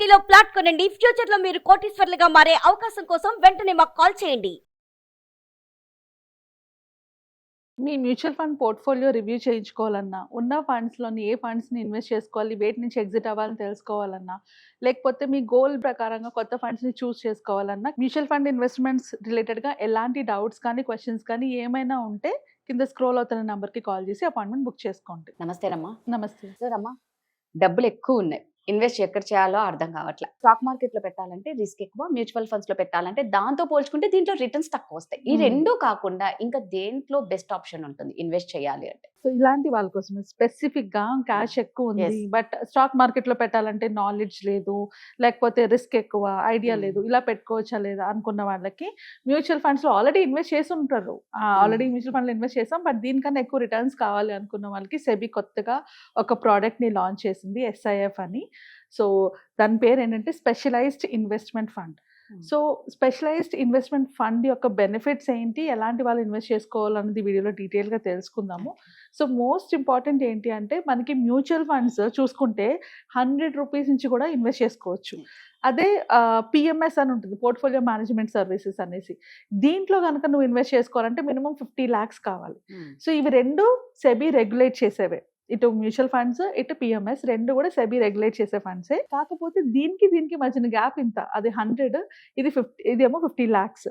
సిటీలో ప్లాట్ కొనండి. ఫ్యూచర్ లో మీరు కోటీశ్వర్లుగా మారే అవకాశం కోసం వెంటనే మాకు కాల్ చేయండి. మీ మ్యూచువల్ ఫండ్ పోర్ట్ఫోలియో రివ్యూ చేయించుకోవాలన్నా, ఉన్న ఫండ్స్‌లోని ఏ ఫండ్స్‌ని ఇన్వెస్ట్ చేసుకోవాలి, వేటి నుంచి ఎగ్జిట్ అవ్వాలని తెలుసుకోవాలన్నా, లేకపోతే మీ గోల్ ప్రకారంగా కొత్త ఫండ్స్‌ని చూస్ చేసుకోవాలన్నా, మ్యూచువల్ ఫండ్ ఇన్వెస్ట్‌మెంట్స్ రిలేటెడ్‌గా ఎలాంటి డౌట్స్ కానీ, క్వెషన్స్ కానీ ఏమైనా ఉంటే కింద స్క్రోల్ అవుతున్న నంబర్‌కి కాల్ చేసి అపాయింట్మెంట్ బుక్ చేసుకోండి. నమస్తే రమ్మా. నమస్తే. సో రమ్మా, డబ్బులు ఎక్కువ ఉన్నాయి, ఇన్వెస్ట్ ఎక్కడ చేయాలో అర్థం కావట్లే. స్టాక్ మార్కెట్ లో పెట్టాలంటే రిస్క్ ఎక్కువ, మ్యూచువల్ ఫండ్స్ లో పెట్టాలంటే దాంతో పోల్చుకుంటే దీంట్లో రిటర్న్స్ తక్కువ వస్తాయి. ఈ రెండు కాకుండా ఇంకా దేంట్లో బెస్ట్ ఆప్షన్ ఉంటుంది ఇన్వెస్ట్ చేయాలి అంటే? సో ఇలాంటి వాళ్ళ కోసం స్పెసిఫిక్‌గా క్యాష్ ఎక్కువ ఉంది. Yes. బట్ స్టాక్ మార్కెట్‌లో పెట్టాలంటే నాలెడ్జ్ లేదు, లేకపోతే రిస్క్ ఎక్కువ, ఐడియా లేదు. ఇలా పెట్టుకోవచ్చా లేదా అనుకున్న వాళ్ళకి మ్యూచువల్ ఫండ్స్‌లో ఆల్రెడీ ఇన్వెస్ట్ చేసి ఉంటారు. ఆల్రెడీ మ్యూచువల్ ఫండ్‌లో ఇన్వెస్ట్ చేసాం. బట్ దీనికన్నా ఎక్కువ రిటర్న్స్ కావాలి అనుకున్న వాళ్ళకి సెబీ కొత్తగా ఒక ప్రోడక్ట్‌ని లాంచ్ చేసింది, ఎస్ఐఎఫ్ అని. సో దాని పేరు ఏంటంటే specialized investment fund. So specialized investment fund యొక్క బెనిఫిట్స్ ఏంటి, ఎలాంటి వాళ్ళు ఇన్వెస్ట్ చేసుకోవాలన్నది వీడియోలో డీటెయిల్గా తెలుసుకుందాము. సో మోస్ట్ ఇంపార్టెంట్ ఏంటి అంటే మనకి మ్యూచువల్ ఫండ్స్ చూసుకుంటే 100 రూపీస్ నుంచి కూడా ఇన్వెస్ట్ చేసుకోవచ్చు. అదే పిఎంఎస్ అని ఉంటుంది, పోర్ట్ఫోలియో మేనేజ్మెంట్ సర్వీసెస్ అనేసి. దీంట్లో కనుక నువ్వు ఇన్వెస్ట్ చేసుకోవాలంటే మినిమం 50 lakhs కావాలి. సో ఇవి రెండు సెబీ రెగ్యులేట్ చేసేవే. ఇటు మ్యూచువల్ ఫండ్స్, ఇటు పిఎంఎస్ రెండు కూడా సెబీ రెగ్యులేట్ చేసే ఫండ్సే. కాకపోతే దీనికి మధ్యన గ్యాప్ ఇంత, అది 100, ఇది 50, ఇదేమో 50 lakhs.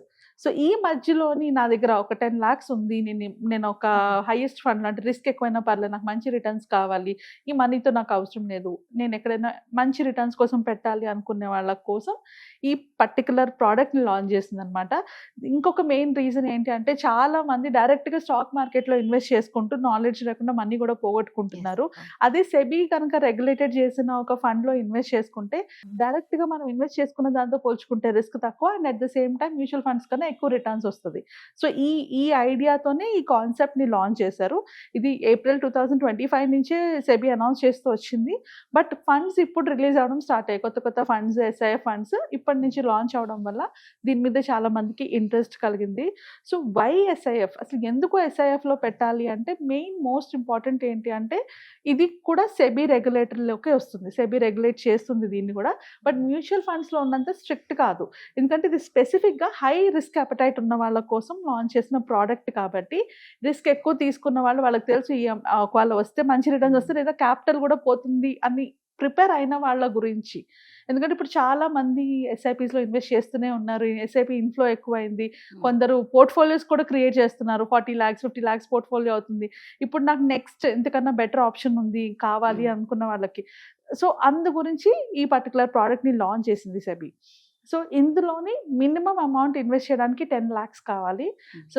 సో ఈ మధ్యలోని నా దగ్గర ఒక 10 lakhs ఉంది, నేను ఒక హైయెస్ట్ ఫండ్ అంటే రిస్క్ ఎక్కువైనా పర్లేదు, నాకు మంచి రిటర్న్స్ కావాలి, ఈ మనీతో నాకు అవసరం లేదు, నేను ఎక్కడైనా మంచి రిటర్న్స్ కోసం పెట్టాలి అనుకునే వాళ్ళ కోసం ఈ పర్టికులర్ ప్రోడక్ట్ని లాంచ్ చేసింది అనమాట. ఇంకొక మెయిన్ రీజన్ ఏంటి అంటే చాలా మంది డైరెక్ట్గా స్టాక్ మార్కెట్లో ఇన్వెస్ట్ చేసుకుంటూ నాలెడ్జ్ లేకుండా మనీ కూడా పోగొట్టుకుంటున్నారు. అదే సెబీ కనుక రెగ్యులేటెడ్ చేసిన ఒక ఫండ్లో ఇన్వెస్ట్ చేసుకుంటే డైరెక్ట్గా మనం ఇన్వెస్ట్ చేసుకున్న దాంతో పోల్చుకుంటే రిస్క్ తక్కువ, and at the same time mutual funds కన్నా ఎక్కువ రిటర్న్స్ వస్తుంది. సో ఈ ఐడియాతోనే ఈ కాన్సెప్ట్ని లాంచ్ చేశారు. ఇది April 2025 నుంచే సెబీ అనౌన్స్ చేస్తూ వచ్చింది. బట్ ఫండ్స్ ఇప్పుడు రిలీజ్ అవ్వడం స్టార్ట్ అయ్యాయి, కొత్త ఫండ్స్, ఎస్ఐఎఫ్ ఫండ్స్ ఇప్పటి నుంచి లాంచ్ అవడం వల్ల దీని మీద చాలా మందికి ఇంట్రెస్ట్ కలిగింది. సో వై ఎస్ఐఎఫ్, అసలు ఎందుకు ఎస్ఐఎఫ్లో పెట్టాలి అంటే మెయిన్ మోస్ట్ ఇంపార్టెంట్ ఏంటి అంటే ఇది కూడా సెబీ రెగ్యులేటర్లోకే వస్తుంది, సెబీ రెగ్యులేట్ చేస్తుంది దీన్ని కూడా. బట్ మ్యూచువల్ ఫండ్స్లో ఉన్నంత స్ట్రిక్ట్ కాదు, ఎందుకంటే ఇది స్పెసిఫిక్గా హై రిస్క్ అపెటైట్ ఉన్న వాళ్ళ కోసం లాంచ్ చేసిన ప్రోడక్ట్ కాబట్టి రిస్క్ ఎక్కువ తీసుకున్న వాళ్ళకి తెలుసు ఒకవేళ వస్తే మంచి రిటర్న్స్ వస్తే లేదా క్యాపిటల్ కూడా పోతుంది అని ప్రిపేర్ అయిన వాళ్ళ గురించి. ఎందుకంటే ఇప్పుడు చాలా మంది ఎస్ఐపీస్లో ఇన్వెస్ట్ చేస్తూనే ఉన్నారు, ఎస్ఐపి ఇన్ఫ్లో ఎక్కువైంది, కొందరు పోర్ట్ఫోలియోస్ కూడా క్రియేట్ చేస్తున్నారు. 40 lakhs 50 lakhs పోర్ట్ఫోలియో అవుతుంది. ఇప్పుడు నాకు నెక్స్ట్ ఇంతకన్నా బెటర్ ఆప్షన్ ఉంది కావాలి అనుకున్న వాళ్ళకి. సో అందు గురించి ఈ పర్టికులర్ ప్రోడక్ట్ని లాంచ్ చేసింది సెబీ. సో ఇందులోని మినిమం అమౌంట్ ఇన్వెస్ట్ చేయడానికి 10 lakhs కావాలి. So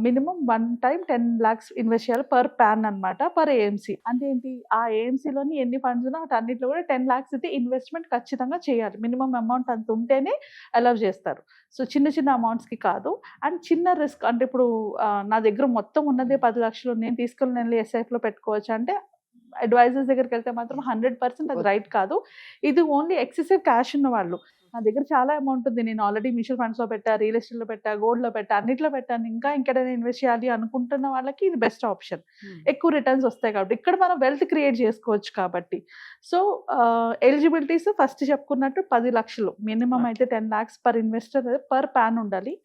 minimum 1 time 10 lakhs invest చేయాలి పర్ ప్యాన్ అనమాట, పర్ ఏఎంసీ. అంటే ఏంటి, ఆ ఏఎంసీలోని ఎన్ని ఫండ్స్ ఉన్నా అన్నింటిలో కూడా 10 lakhs అయితే ఇన్వెస్ట్మెంట్ ఖచ్చితంగా చేయాలి. మినిమం అమౌంట్ అంత ఉంటేనే అలౌ చేస్తారు. సో చిన్న అమౌంట్స్కి కాదు. అండ్ చిన్న రిస్క్ అంటే ఇప్పుడు నా దగ్గర మొత్తం ఉన్నదే 10 lakhs, నేను తీసుకెళ్ళి ఎస్ఐఎఫ్లో పెట్టుకోవచ్చు అంటే అడ్వైజర్స్ దగ్గరికి వెళ్తే మాత్రం 100% అది రైట్ కాదు. ఇది ఓన్లీ ఎక్సెసివ్ క్యాష్ ఉన్న వాళ్ళు, నా దగ్గర చాలా అమౌంట్ ఉంది, నేను ఆల్రెడీ మ్యూచువల్ ఫండ్స్లో పెట్టా, రియల్ ఎస్టేట్లో పెట్టా, గోల్డ్లో పెట్టా, అన్నిట్లో పెట్టాను, ఇంకా ఇంకెడైనా ఇన్వెస్ట్ చేయాలి అనుకుంటున్న వాళ్ళకి ఇది బెస్ట్ ఆప్షన్. ఎక్కువ రిటర్న్స్ వస్తాయి కాబట్టి ఇక్కడ మనం వెల్త్ క్రియేట్ చేసుకోవచ్చు కాబట్టి. సో ఎలిజిబిలిటీస్ ఫస్ట్ చెప్పుకున్నట్టు 10 lakhs, మినిమం అయితే 10 lakhs per investor per pan ఉండాలి.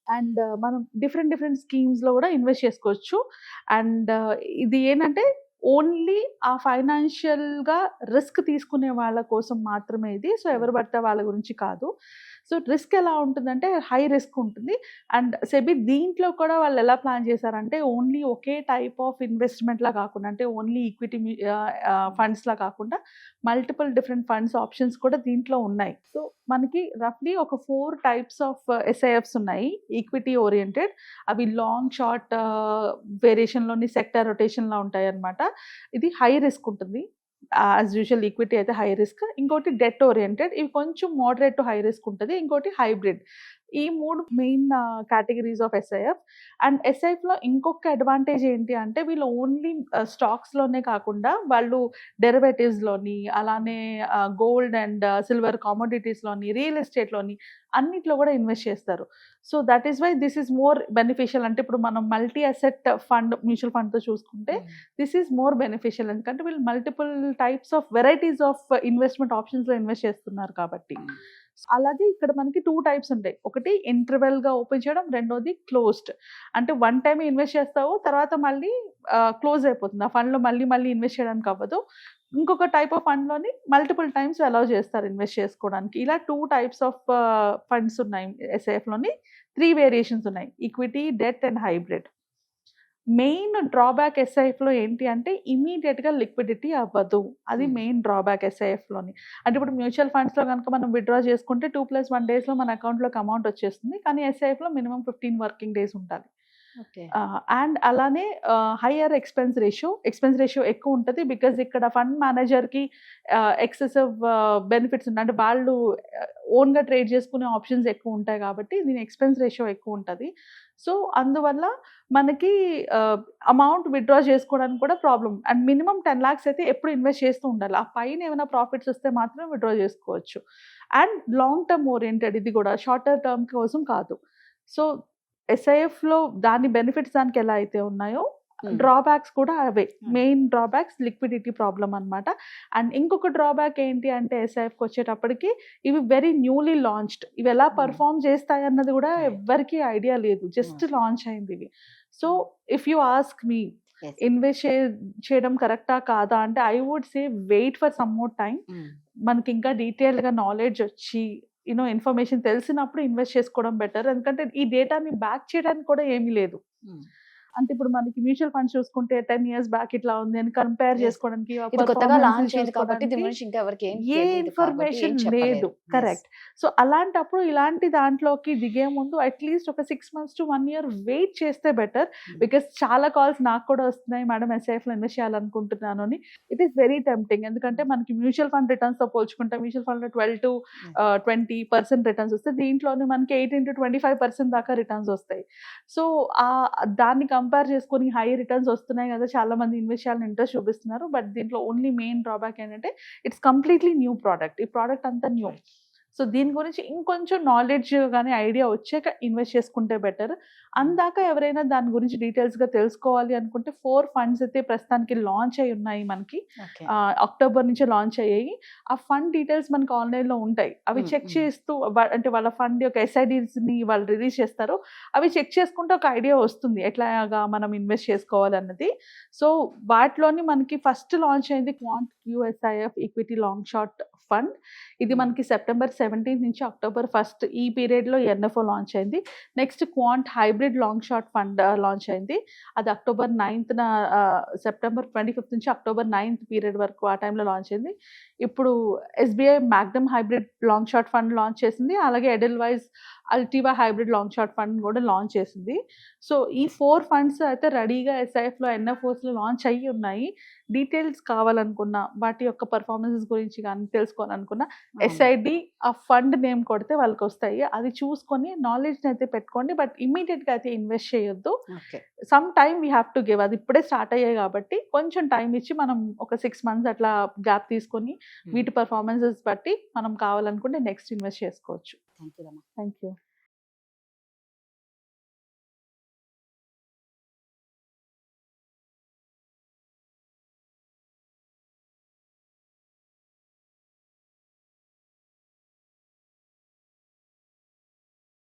అండ్ మనం డిఫరెంట్ స్కీమ్స్లో కూడా ఇన్వెస్ట్ చేసుకోవచ్చు. అండ్ ఇది ఏంటంటే ఓన్లీ ఆ ఫైనాన్షియల్గా రిస్క్ తీసుకునే వాళ్ళ కోసం మాత్రమే ఇది. సో ఎవరు పడితే వాళ్ళ గురించి కాదు. సో రిస్క్ ఎలా ఉంటుందంటే హై రిస్క్ ఉంటుంది. అండ్ సెబీ దీంట్లో కూడా వాళ్ళు ఎలా ప్లాన్ చేశారంటే ఓన్లీ ఒకే టైప్ ఆఫ్ ఇన్వెస్ట్మెంట్లా కాకుండా, అంటే ఓన్లీ ఈక్విటీ ఫండ్స్లా కాకుండా మల్టిపుల్ డిఫరెంట్ ఫండ్స్ ఆప్షన్స్ కూడా దీంట్లో ఉన్నాయి. సో మనకి రఫ్లీ ఒక 4 types ఆఫ్ ఎస్ఐఎఫ్స్ ఉన్నాయి, ఈక్విటీ ఓరియంటెడ్. అవి లాంగ్ షార్ట్ వేరియేషన్లోని సెక్టర్ రొటేషన్లా ఉంటాయి అన్నమాట. ఇది హై రిస్క్ ఉంటుంది, యాజ్ యూజువల్ ఈక్విటీ అయితే హై రిస్క్. ఇంకోటి డెట్ ఓరియంటెడ్, ఇవి కొంచెం మోడరేట్ టు హై రిస్క్ ఉంటుంది. ఇంకోటి హైబ్రిడ్, ఈ 3 main categories of SIF. And ఎస్ఐఎఫ్లో ఇంకొక అడ్వాంటేజ్ ఏంటి అంటే వీళ్ళు ఓన్లీ స్టాక్స్లోనే కాకుండా వాళ్ళు డెరివేటివ్స్లోని, అలానే గోల్డ్ అండ్ సిల్వర్ కామోడిటీస్లోని, రియల్ ఎస్టేట్లోని అన్నిట్లో కూడా ఇన్వెస్ట్ చేస్తారు. So that is why this is more beneficial. అంటే ఇప్పుడు మనం మల్టీ అసెట్ ఫండ్, మ్యూచువల్ ఫండ్తో చూసుకుంటే దిస్ ఈస్ మోర్ బెనిఫిషియల్. ఎందుకంటే వీళ్ళు multiple types of varieties of investment ఆప్షన్స్లో ఇన్వెస్ట్ చేస్తున్నారు కాబట్టి. అలాగే ఇక్కడ మనకి 2 టైప్స్ ఉంటాయి. ఒకటి ఇంటర్వెల్గా ఓపెన్ చేయడం, రెండోది క్లోజ్డ్. అంటే వన్ టైం ఇన్వెస్ట్ చేస్తావు, తర్వాత మళ్ళీ క్లోజ్ అయిపోతుంది. ఆ ఫండ్లో మళ్ళీ ఇన్వెస్ట్ చేయడానికి అవ్వదు. ఇంకొక టైప్ ఆఫ్ ఫండ్లోని మల్టిపుల్ టైమ్స్ అలౌ చేస్తారు ఇన్వెస్ట్ చేసుకోవడానికి. ఇలా 2 టైప్స్ ఆఫ్ ఫండ్స్ ఉన్నాయి ఎస్ఐఎఫ్లోని. 3 వేరియేషన్స్ ఉన్నాయి: equity, debt and hybrid. Main drawback ఎస్ఐఎఫ్లో ఏంటి అంటే ఇమీడియట్గా లిక్విడిటీ అవ్వదు. అది మెయిన్ డ్రాబ్యాక్ ఎస్ఐఎఫ్లోని. అంటే ఇప్పుడు మ్యూచువల్ ఫండ్స్లో కనుక మనం విత్డ్రా చేసుకుంటే 2+1 డేస్లో మన అకౌంట్లోకి అమౌంట్ వచ్చేస్తుంది. కానీ ఎస్ఐఎఫ్లో మినిమం 15 వర్కింగ్ డేస్ ఉండాలి. అండ్ అలానే హయ్యర్ ఎక్స్పెన్స్ రేషియో ఎక్కువ ఉంటుంది. బికాజ్ ఇక్కడ ఫండ్ మేనేజర్కి ఎక్సెసివ్ బెనిఫిట్స్ ఉంటాయి. అంటే వాళ్ళు ఓన్గా ట్రేడ్ చేసుకునే ఆప్షన్స్ ఎక్కువ ఉంటాయి కాబట్టి దీని ఎక్స్పెన్స్ రేషియో ఎక్కువ ఉంటుంది. సో అందువల్ల మనకి అమౌంట్ విత్డ్రా చేసుకోవడానికి కూడా ప్రాబ్లం. అండ్ మినిమం 10 lakhs అయితే ఎప్పుడు ఇన్వెస్ట్ చేస్తూ ఉండాలి. ఆ పైన ఏమైనా ప్రాఫిట్స్ వస్తే మాత్రం విత్డ్రా చేసుకోవచ్చు. అండ్ లాంగ్ టర్మ్ ఓరియంటెడ్, ఇది కూడా షార్టర్ టర్మ్ కోసం కాదు. సో ఎస్ఐఎఫ్లో దాని బెనిఫిట్స్ దానికి ఎలా అయితే ఉన్నాయో డ్రాబ్యాక్స్ కూడా అవే. మెయిన్ డ్రాబ్యాక్స్ లిక్విడిటీ ప్రాబ్లం అనమాట. అండ్ ఇంకొక డ్రాబ్యాక్ ఏంటి అంటే ఎస్ఐఎఫ్కి వచ్చేటప్పటికి ఇవి వెరీ న్యూలీ లాంచ్డ్. ఇవి ఎలా పర్ఫామ్ చేస్తాయి అన్నది కూడా ఎవ్వరికీ ఐడియా లేదు. జస్ట్ లాంచ్ అయింది ఇవి. So if you ask me invest చేయడం కరెక్టా కాదా అంటే I would say wait for some more time. మనకి ఇంకా డీటెయిల్గా నాలెడ్జ్ వచ్చి ఇన్ఫర్మేషన్ తెలిసినప్పుడు ఇన్వెస్ట్ చేసుకోవడం బెటర్. ఎందుకంటే ఈ డేటాని బ్యాక్ చేయడానికి కూడా ఏమీ లేదు. అంటే ఇప్పుడు మనకి మ్యూచువల్ ఫండ్స్ చూసుకుంటే 10 years బ్యాక్ ఇట్లా ఉంది అని కంపేర్ చేసుకోవడానికి ఏ ఇన్ఫర్మేషన్ లేదు. కరెక్ట్. సో అలాంటప్పుడు ఇలాంటి దాంట్లోకి దిగే ముందు అట్లీస్ట్ ఒక 6 months to 1 year వెయిట్ చేస్తే బెటర్. బికాస్ చాలా కాల్స్ నాకు కూడా వస్తున్నాయి, మేడం ఎస్ఐఎఫ్లో ఇన్వెస్ట్ చేయాలనుకుంటున్నాను అని. It is very tempting. ఎందుకంటే మనకి మ్యూచువల్ ఫండ్ రిటర్న్స్తో పోల్చుకుంటే మ్యూచువల్ ఫండ్లో 12 to 20% రిటర్న్స్ వస్తాయి. దీంట్లోనే మనకి 18 to 25% దాకా రిటర్న్స్ వస్తాయి. సో దాన్ని కంపేర్ చేసుకొని హై రిటర్న్స్ వస్తున్నాయి కదా, చాలా మంది ఇన్వెస్ట్ చేయాలని ఇంట్రెస్ట్ చూపిస్తున్నారు. బట్ దీంట్లో ఓన్లీ మెయిన్ డ్రాబ్యాక్ ఏంటంటే ఇట్స్ కంప్లీట్లీ న్యూ ప్రోడక్ట్. ఈ ప్రోడక్ట్ అంతా న్యూ. సో దీని గురించి ఇంకొంచెం నాలెడ్జ్ కానీ ఐడియా వచ్చాక ఇన్వెస్ట్ చేసుకుంటే బెటర్. అందాక ఎవరైనా దాని గురించి డీటెయిల్స్గా తెలుసుకోవాలి అనుకుంటే 4 funds అయితే ప్రస్తుతానికి లాంచ్ అయి ఉన్నాయి. మనకి అక్టోబర్ నుంచి లాంచ్ అయ్యాయి. ఆ ఫండ్ డీటెయిల్స్ మనకి ఆన్లైన్లో ఉంటాయి. అవి చెక్ చేస్తూ అంటే వాళ్ళ ఫండ్ యొక్క ఎస్ఐడిస్ని వాళ్ళు రిలీజ్ చేస్తారు. అవి చెక్ చేసుకుంటే ఒక ఐడియా వస్తుంది ఎట్లాగా మనం ఇన్వెస్ట్ చేసుకోవాలన్నది. సో వాటిలోని మనకి ఫస్ట్ లాంచ్ అయింది quant QSIF equity long short fund. ఇది మనకి September 17th నుంచి October 1st ఈ పీరియడ్లో ఎన్ఎఫ్ఓ లాంచ్ అయింది. Next quant hybrid long short fund launch అయింది. అది October 9th September 25th నుంచి October 9th పీరియడ్ వరకు ఆ టైంలో లాంచ్ అయింది. ఇప్పుడు SBI Magnum hybrid long short fund launch చేసింది. అలాగే ఎడెల్వైజ్ అల్టివా హైబ్రిడ్ లాంగ్ షార్ట్ ఫండ్ కూడా లాంచ్ చేసింది. సో ఈ 4 funds అయితే రెడీగా ఎస్ఐఎఫ్లో ఎన్ఎఫ్ఓస్లో లాంచ్ అయ్యి ఉన్నాయి. డీటెయిల్స్ కావాలనుకున్నా, వాటి యొక్క పర్ఫార్మెన్సెస్ గురించి కానీ తెలుసుకోవాలనుకున్నా ఎస్ఐడి ఆ ఫండ్ నేమ్ కొడితే వాళ్ళకి వస్తాయి. అది చూసుకొని నాలెడ్జ్ని అయితే పెట్టుకోండి. బట్ ఇమీడియట్గా అయితే ఇన్వెస్ట్ చేయొద్దు. Some time we have to give. అది ఇప్పుడే స్టార్ట్ అయ్యాయి కాబట్టి కొంచెం టైం ఇచ్చి మనం ఒక 6 months అట్లా గ్యాప్ తీసుకొని వీటి పర్ఫార్మెన్సెస్ బట్టి మనం కావాలనుకుంటే నెక్స్ట్ ఇన్వెస్ట్ చేసుకోవచ్చు. Thank you. Thank you.